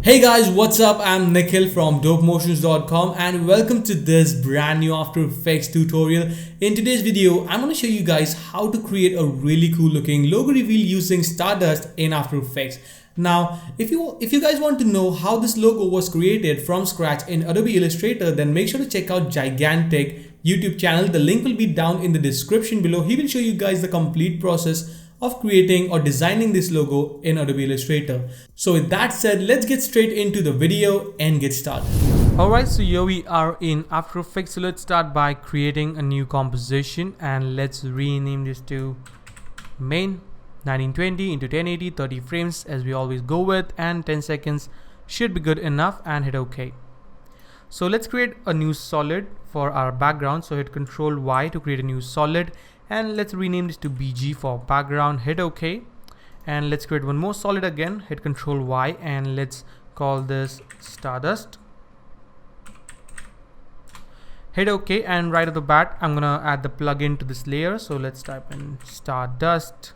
Hey guys, what's up? I'm Nikhil from dopemotions.com and welcome to this brand new After Effects tutorial. In today's video, I'm going to show you guys how to create a really cool looking logo reveal using Stardust in After Effects. Now, if you guys want to know how this logo was created from scratch in Adobe Illustrator, then make sure to check out Gigantic YouTube channel. The link will be down in the description below. He will show you guys the complete process of creating or designing this logo in Adobe Illustrator. So with that said, let's get straight into the video and get started. Alright, so here we are in After Effects. So let's start by creating a new composition and let's rename this to main 1920 into 1080 30 frames as we always go with, and 10 seconds should be good enough, and hit OK. So let's create a new solid for our background. So hit Ctrl Y to create a new solid. And let's rename this to BG for background, hit OK. And let's create one more solid again, hit Ctrl Y, and let's call this Stardust. Hit OK, and right off the bat, I'm gonna add the plugin to this layer. So let's type in Stardust.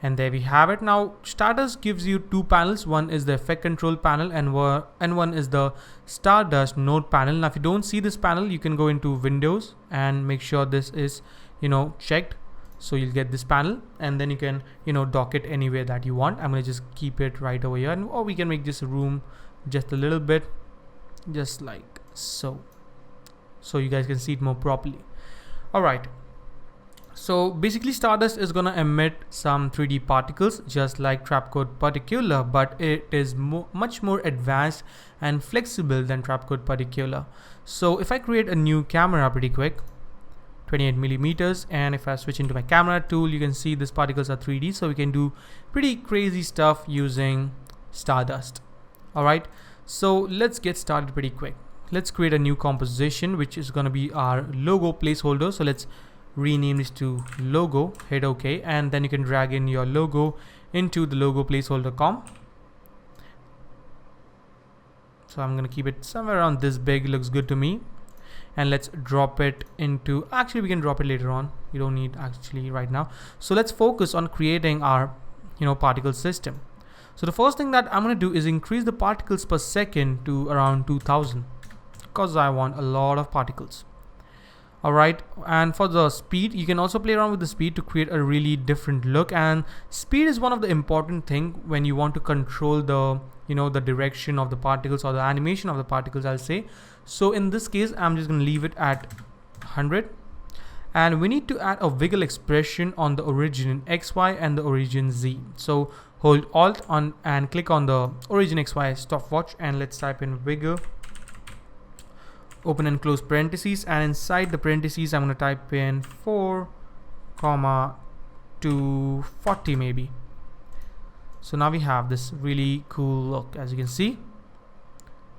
And there we have it. Now Stardust gives you two panels. One is the effect control panel and one is the Stardust node panel. Now if you don't see this panel, you can go into Windows and make sure this is checked. So you'll get this panel and then you can dock it anywhere that you want. I'm gonna just keep it right over here, or we can make this room just a little bit, just like so you guys can see it more properly. Alright. So basically Stardust is gonna emit some 3D particles just like Trapcode Particular, but it is much more advanced and flexible than Trapcode Particular. So if I create a new camera pretty quick, 28mm, and if I switch into my camera tool, you can see these particles are 3D, so we can do pretty crazy stuff using Stardust. Alright, so let's get started pretty quick. Let's create a new composition which is gonna be our logo placeholder. So let's rename this to logo, hit OK, and then you can drag in your logo into the logo placeholder comp. So I'm gonna keep it somewhere around this big, looks good to me. And let's drop it into, actually we can drop it later on, you don't need actually right now. So let's focus on creating our particle system. So the first thing that I'm gonna do is increase the particles per second to around 2000 because I want a lot of particles. Alright, and for the speed, you can also play around with the speed to create a really different look, and speed is one of the important thing when you want to control the the direction of the particles or the animation of the particles, I'll say. So in this case, I'm just gonna leave it at 100, and we need to add a wiggle expression on the origin XY and the origin Z. So hold Alt on and click on the origin XY stopwatch, and let's type in wiggle, open and close parentheses, and inside the parentheses I'm going to type in 4, 240 maybe. So now we have this really cool look, as you can see,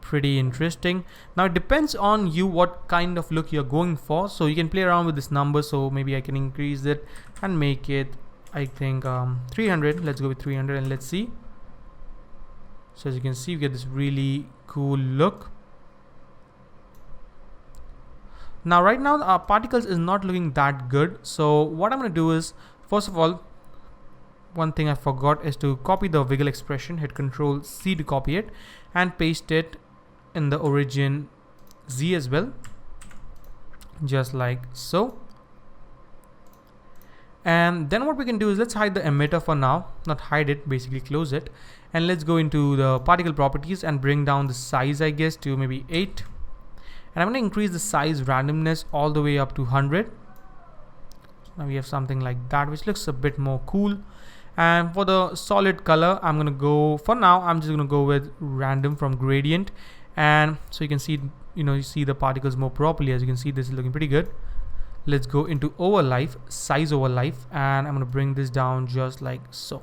pretty interesting. Now it depends on you what kind of look you're going for, so you can play around with this number. So maybe I can increase it and make it, I think 300. Let's go with 300 and let's see. So as you can see, you get this really cool look. Now right now our particles is not looking that good, so what I'm going to do is, first of all, one thing I forgot is to copy the wiggle expression, hit Ctrl C to copy it and paste it in the origin Z as well, just like so. And then what we can do is let's hide the emitter for now, not hide it, basically close it, and let's go into the particle properties and bring down the size, I guess, to maybe 8. And I'm going to increase the size randomness all the way up to 100. Now we have something like that, which looks a bit more cool. And for the solid color, I'm going to go, for now, I'm just going to go with random from gradient. And so you can see, you see the particles more properly. As you can see, this is looking pretty good. Let's go into overlife, size overlife, and I'm going to bring this down just like so.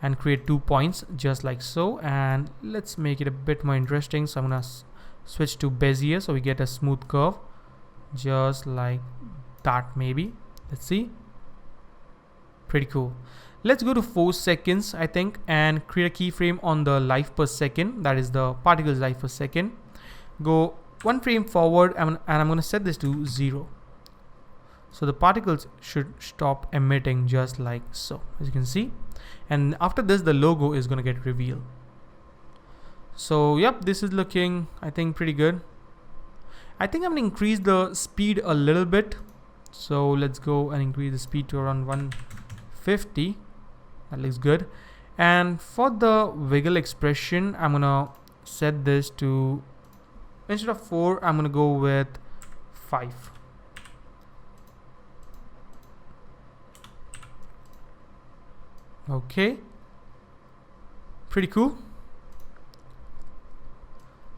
And create 2 points just like so. And let's make it a bit more interesting. So I'm going to switch to Bezier so we get a smooth curve just like that maybe. Let's see. Pretty cool. Let's go to 4 seconds, I think, and create a keyframe on the life per second. That is the particles life per second. Go 1 frame forward, and I'm going to set this to 0. So the particles should stop emitting just like so, as you can see. And after this, the logo is going to get revealed. So yep, this is looking, I think, pretty good. I think I'm going to increase the speed a little bit. So let's go and increase the speed to around 150. That looks good. And for the wiggle expression, I'm going to set this to, instead of 4, I'm going to go with 5. Okay. Pretty cool.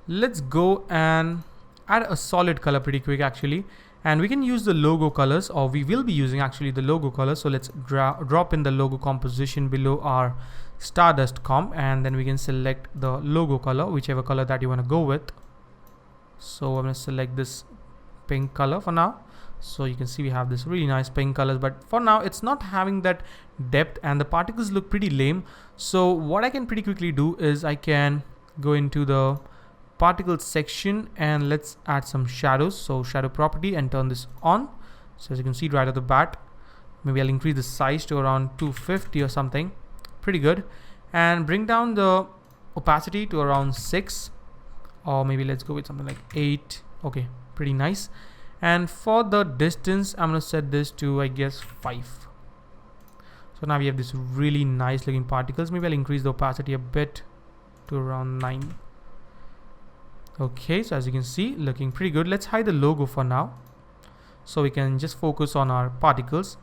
Let's go and add a solid color pretty quick actually. And we can use the logo colors, or we will be using actually the logo colors. So let's drop in the logo composition below our Stardust comp, and then we can select the logo color, whichever color that you want to go with. So I'm going to select this pink color for now. So you can see we have this really nice pink colors, but for now it's not having that depth and the particles look pretty lame. So what I can pretty quickly do is I can go into the particles section and let's add some shadows. So shadow property and turn this on. So as you can see right at the bat, maybe I'll increase the size to around 250 or something. Pretty good. And bring down the opacity to around 6, or maybe let's go with something like 8. Okay, pretty nice. And for the distance, I'm going to set this to, I guess, 5. So now we have this really nice looking particles. Maybe I'll increase the opacity a bit to around 9. Okay, so as you can see, looking pretty good. Let's hide the logo for now, so we can just focus on our particles.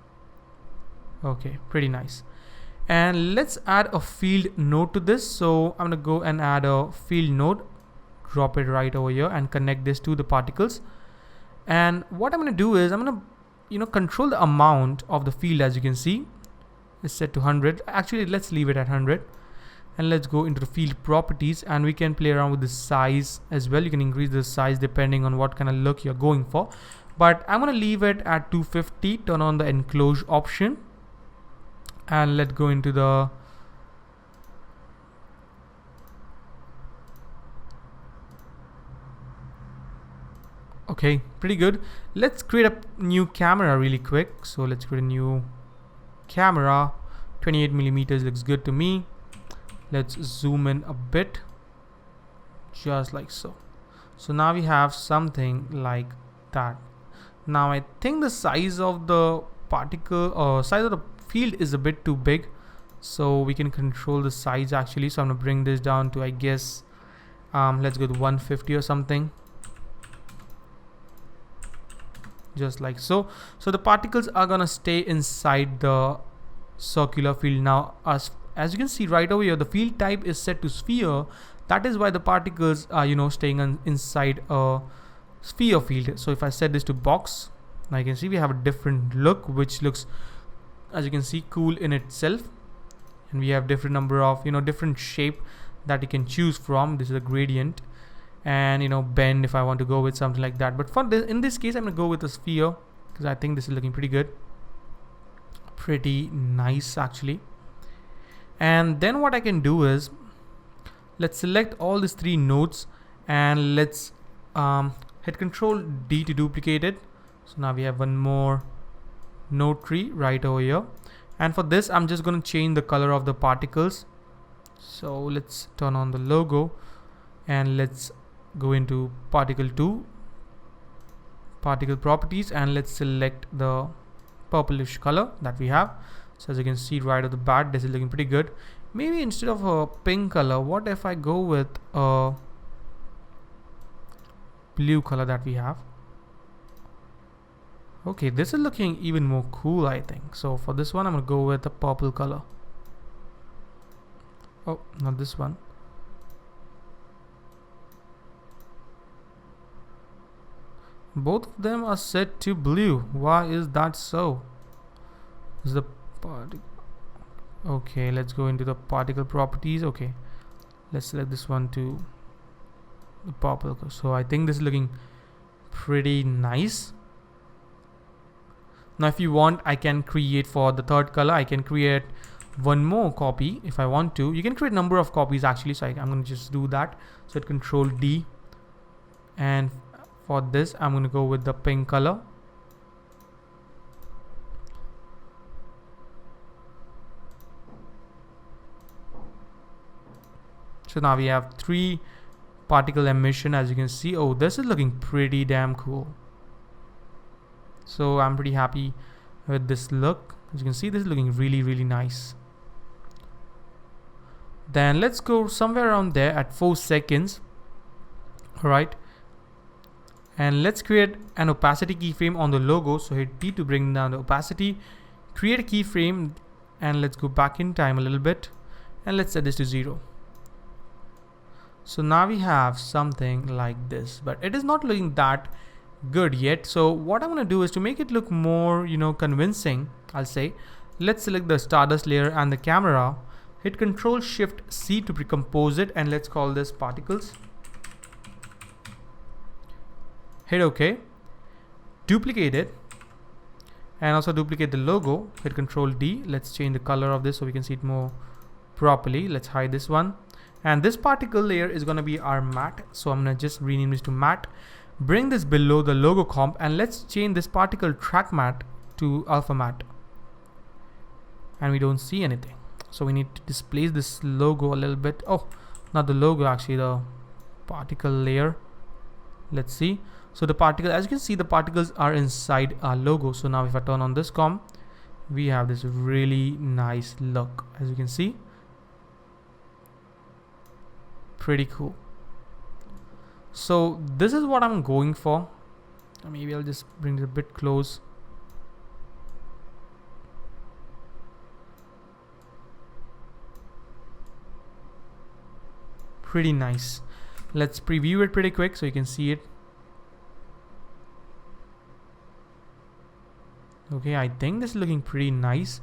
Okay, pretty nice. And let's add a field node to this. So I'm going to go and add a field node, drop it right over here and connect this to the particles. And what I'm going to do is I'm going to, control the amount of the field. As you can see, it's set to 100. Actually, let's leave it at 100. And let's go into the field properties, and we can play around with the size as well. You can increase the size depending on what kind of look you're going for. But I'm going to leave it at 250. Turn on the enclose option. And let's go into the okay, pretty good. Let's create a new camera really quick. So let's create a new camera. 28mm looks good to me. Let's zoom in a bit, just like so. So now we have something like that. Now I think the size of the particle or size of the field is a bit too big, so we can control the size actually. So I'm gonna bring this down to, I guess, let's go to 150 or something, just like so. So the particles are gonna stay inside the circular field. Now as you can see right over here, the field type is set to sphere. That is why the particles are staying inside a sphere field. So if I set this to box, now you can see we have a different look, which looks, as you can see, cool in itself. And we have different number of different shape that you can choose from. This is a gradient, and bend if I want to go with something like that. But for this, in this case, I'm gonna go with a sphere because I think this is looking pretty good, pretty nice actually. And then what I can do is, let's select all these 3 nodes and let's hit Ctrl D to duplicate it. So now we have one more node tree right over here. And for this, I'm just going to change the color of the particles. So let's turn on the logo and let's go into particle 2, particle properties, and let's select the purplish color that we have. So as you can see right off the bat, this is looking pretty good. Maybe instead of a pink color, what if I go with a blue color that we have? Okay, this is looking even more cool, I think. So for this one, I'm gonna go with a purple color. Oh, not this one. Both of them are set to blue. Why is that so? Is the okay, let's go into the particle properties. Okay, let's select this one to the purple. So I think this is looking pretty nice. Now if you want, I can create for the third color, I can create one more copy if I want to. You can create number of copies actually, so I'm going to just do that. So hit Ctrl D, and for this I'm going to go with the pink color. So now we have 3 particle emission, as you can see. Oh, this is looking pretty damn cool. So I'm pretty happy with this look. As you can see, this is looking really, really nice. Then let's go somewhere around there at 4 seconds. Alright. And let's create an opacity keyframe on the logo. So hit T to bring down the opacity. Create a keyframe, and let's go back in time a little bit. And let's set this to 0. So now we have something like this, but it is not looking that good yet. So what I'm going to do is to make it look more, convincing, I'll say, let's select the Stardust layer and the camera, hit Ctrl Shift C to recompose it, and let's call this particles. Hit OK, duplicate it, and also duplicate the logo, hit Ctrl D. Let's change the color of this so we can see it more properly. Let's hide this one. And this particle layer is going to be our matte. So I'm going to just rename this to matte. Bring this below the logo comp, and let's change this particle track matte to alpha matte. And we don't see anything. So we need to displace this logo a little bit. Oh, not the logo, actually the particle layer. Let's see. So the particle, as you can see, the particles are inside our logo. So now if I turn on this comp, we have this really nice look, as you can see. Pretty cool. So this is what I'm going for. Maybe I'll just bring it a bit close. Pretty nice. Let's preview it pretty quick so you can see it. Okay, I think this is looking pretty nice.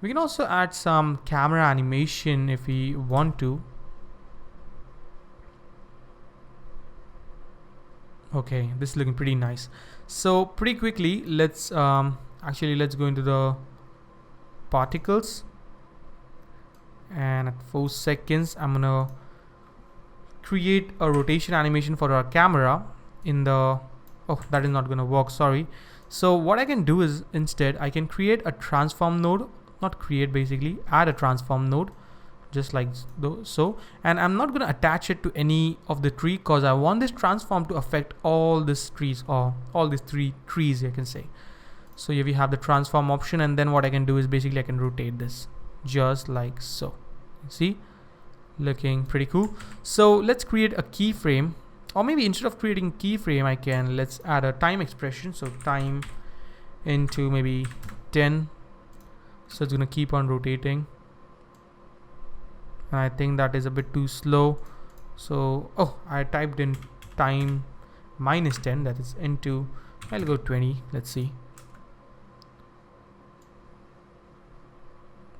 We can also add some camera animation if we want to. Okay, this is looking pretty nice. So pretty quickly, let's go into the particles, and at 4 seconds I'm gonna create a rotation animation for our camera in the, oh, that is not gonna work, sorry. So what I can do is instead I can create a transform node, not create, basically add a transform node, just like so, and I'm not going to attach it to any of the tree because I want this transform to affect all these trees, or all these 3 trees, you can say. So here we have the transform option, and then what I can do is basically I can rotate this just like so. See, looking pretty cool. So let's create a keyframe, or maybe instead of creating keyframe, let's add a time expression. So time into maybe 10. So it's going to keep on rotating. I think that is a bit too slow. So, oh, I typed in time -10, that is into, I'll go 20. Let's see.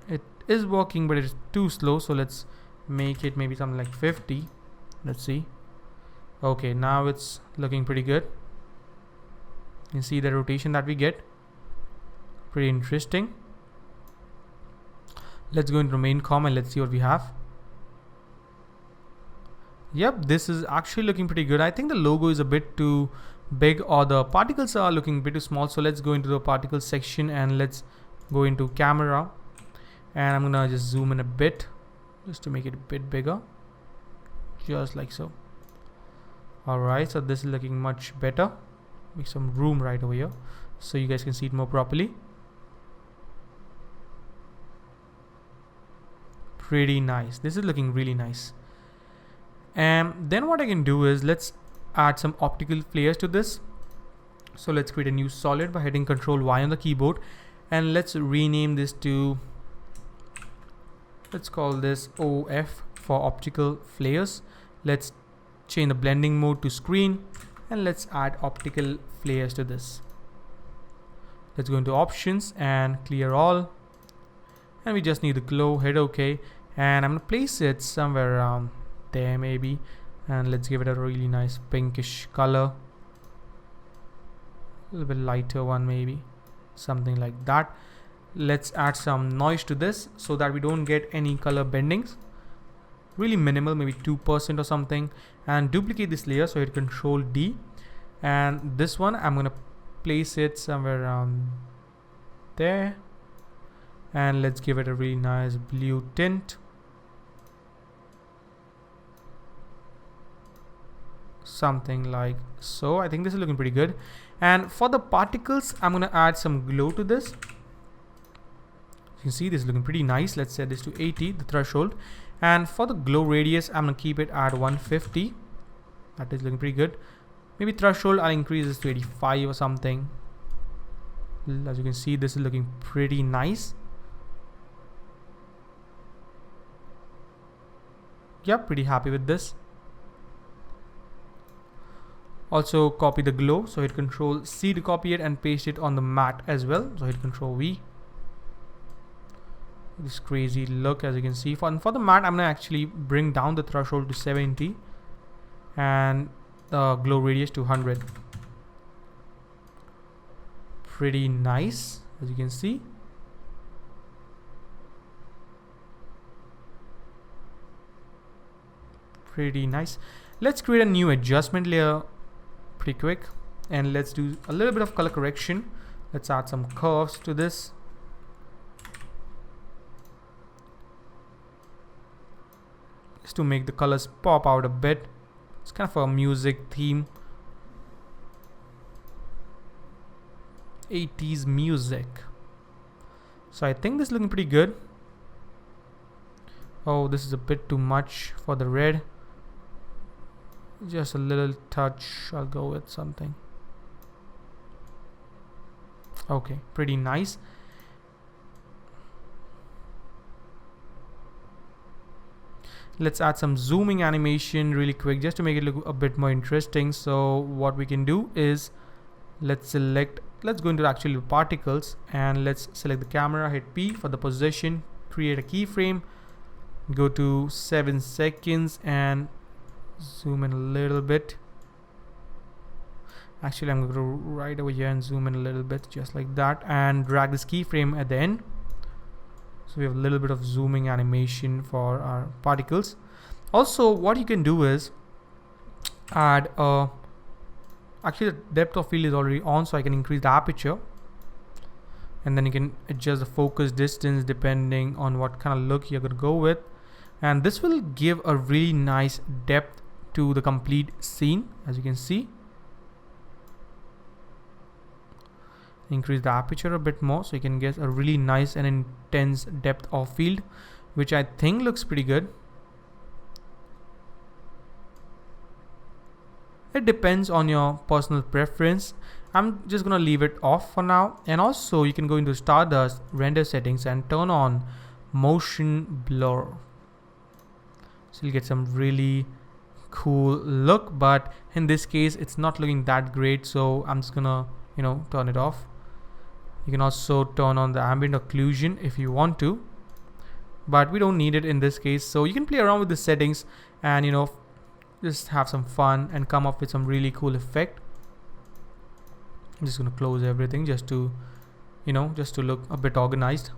It is working, but it's too slow. So let's make it maybe something like 50. Let's see. Okay, now it's looking pretty good. You can see the rotation that we get. Pretty interesting. Let's go into main com and let's see what we have. Yep, this is actually looking pretty good. I think the logo is a bit too big, or the particles are looking a bit too small. So let's go into the particles section and let's go into camera, and I'm gonna just zoom in a bit just to make it a bit bigger, just like so. Alright, so this is looking much better. Make some room right over here so you guys can see it more properly. Pretty nice. This is looking really nice. And then what I can do is let's add some optical flares to this. So let's create a new solid by hitting Ctrl Y on the keyboard, and let's rename this to, let's call this OF for optical flares. Let's change the blending mode to screen, and let's add optical flares to this. Let's go into options and clear all, and we just need the glow. Hit OK, and I'm gonna place it somewhere around there maybe, and let's give it a really nice pinkish color, a little bit lighter one, maybe something like that. Let's add some noise to this so that we don't get any color bendings. Really minimal, maybe 2% or something, and duplicate this layer. So hit Ctrl D, and this one I'm gonna place it somewhere around there, and let's give it a really nice blue tint. Something like so. I think this is looking pretty good. And for the particles, I'm gonna add some glow to this. You can see this is looking pretty nice. Let's set this to 80, the threshold. And for the glow radius, I'm gonna keep it at 150. That is looking pretty good. Maybe threshold, I'll increase this to 85 or something. As you can see, this is looking pretty nice. Yep, pretty happy with this. Also copy the glow, so hit Ctrl C to copy it and paste it on the matte as well. So hit Ctrl V. This crazy look, as you can see. For the matte, I'm gonna actually bring down the threshold to 70 and the glow radius to 100. Pretty nice, as you can see. Pretty nice. Let's create a new adjustment layer pretty quick, and let's do a little bit of color correction. Let's add some curves to this. Just to make the colors pop out a bit. It's kind of a music theme. 80s music. So I think this is looking pretty good. Oh, this is a bit too much for the red. Just a little touch. I'll go with something. Okay, pretty nice. Let's add some zooming animation really quick just to make it look a bit more interesting. So what we can do is let's go into actually particles, and let's select the camera, hit P for the position, create a keyframe, go to 7 seconds and zoom in a little bit. Actually, I'm going to go right over here and zoom in a little bit, just like that, and drag this keyframe at the end. So we have a little bit of zooming animation for our particles. Also, what you can do is add actually the depth of field is already on, so I can increase the aperture, and then you can adjust the focus distance depending on what kind of look you're going to go with, and this will give a really nice depth to the complete scene. As you can see, increase the aperture a bit more so you can get a really nice and intense depth of field, which I think looks pretty good. It depends on your personal preference. I'm just gonna leave it off for now. And also you can go into Stardust render settings and turn on motion blur, so you'll get some really cool look, but in this case it's not looking that great, so I'm just gonna turn it off. You can also turn on the ambient occlusion if you want to, but we don't need it in this case. So you can play around with the settings and just have some fun and come up with some really cool effect. I'm just gonna close everything just to look a bit organized.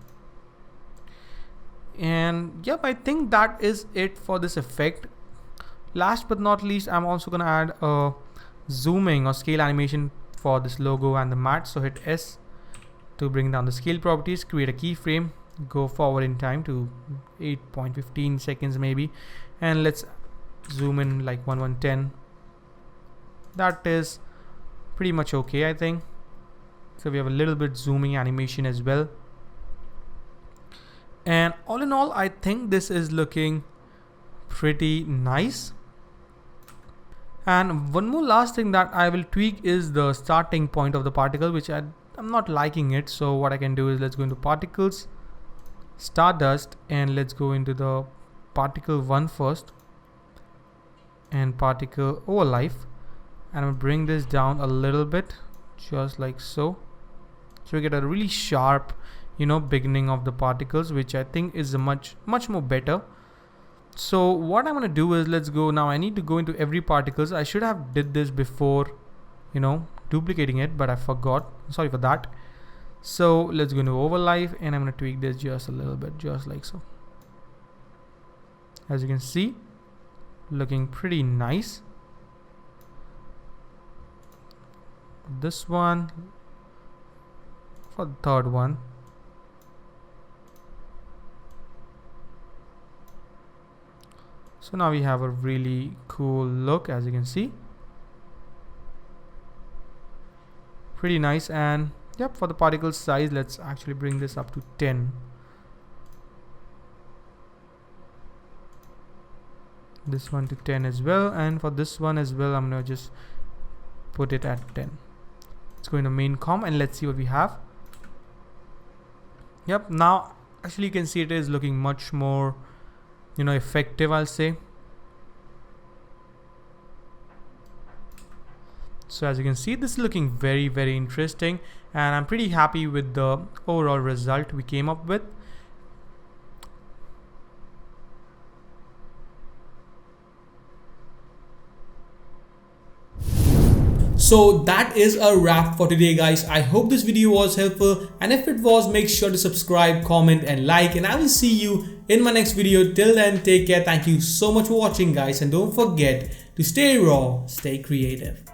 And yep, I think that is it for this effect. Last but not least, I'm also gonna add a zooming or scale animation for this logo and the matte. So hit S to bring down the scale properties, create a keyframe, go forward in time to 8.15 seconds maybe, and let's zoom in like 1110. That is pretty much okay, I think. So we have a little bit zooming animation as well. And all in all, I think this is looking pretty nice. And one more last thing that I will tweak is the starting point of the particle, which I'm not liking it. So what I can do is let's go into particles, Stardust, and let's go into the particle 1 first, and particle overlife, and I'll bring this down a little bit, just like so. So we get a really sharp beginning of the particles, which I think is a much more better. So what I'm gonna do is let's go now. I need to go into every particles. I should have did this before duplicating it, but I forgot. Sorry for that. So let's go into overlay, and I'm going to tweak this just a little bit, just like so. As you can see, looking pretty nice. This one, for the third one. So now we have a really cool look, as you can see. Pretty nice. And yep, for the particle size, let's actually bring this up to 10. This one to 10 as well, and for this one as well, I'm gonna just put it at 10. Let's go into main com and let's see what we have. Yep, now actually you can see it is looking much more, you know, effective, I'll say. So as you can see, this is looking very, very interesting, and I'm pretty happy with the overall result we came up with. So that is a wrap for today, guys. I hope this video was helpful, and if it was, make sure to subscribe, comment and like, and I will see you in my next video. Till then, take care. Thank you so much for watching, guys, and don't forget to stay raw, stay creative.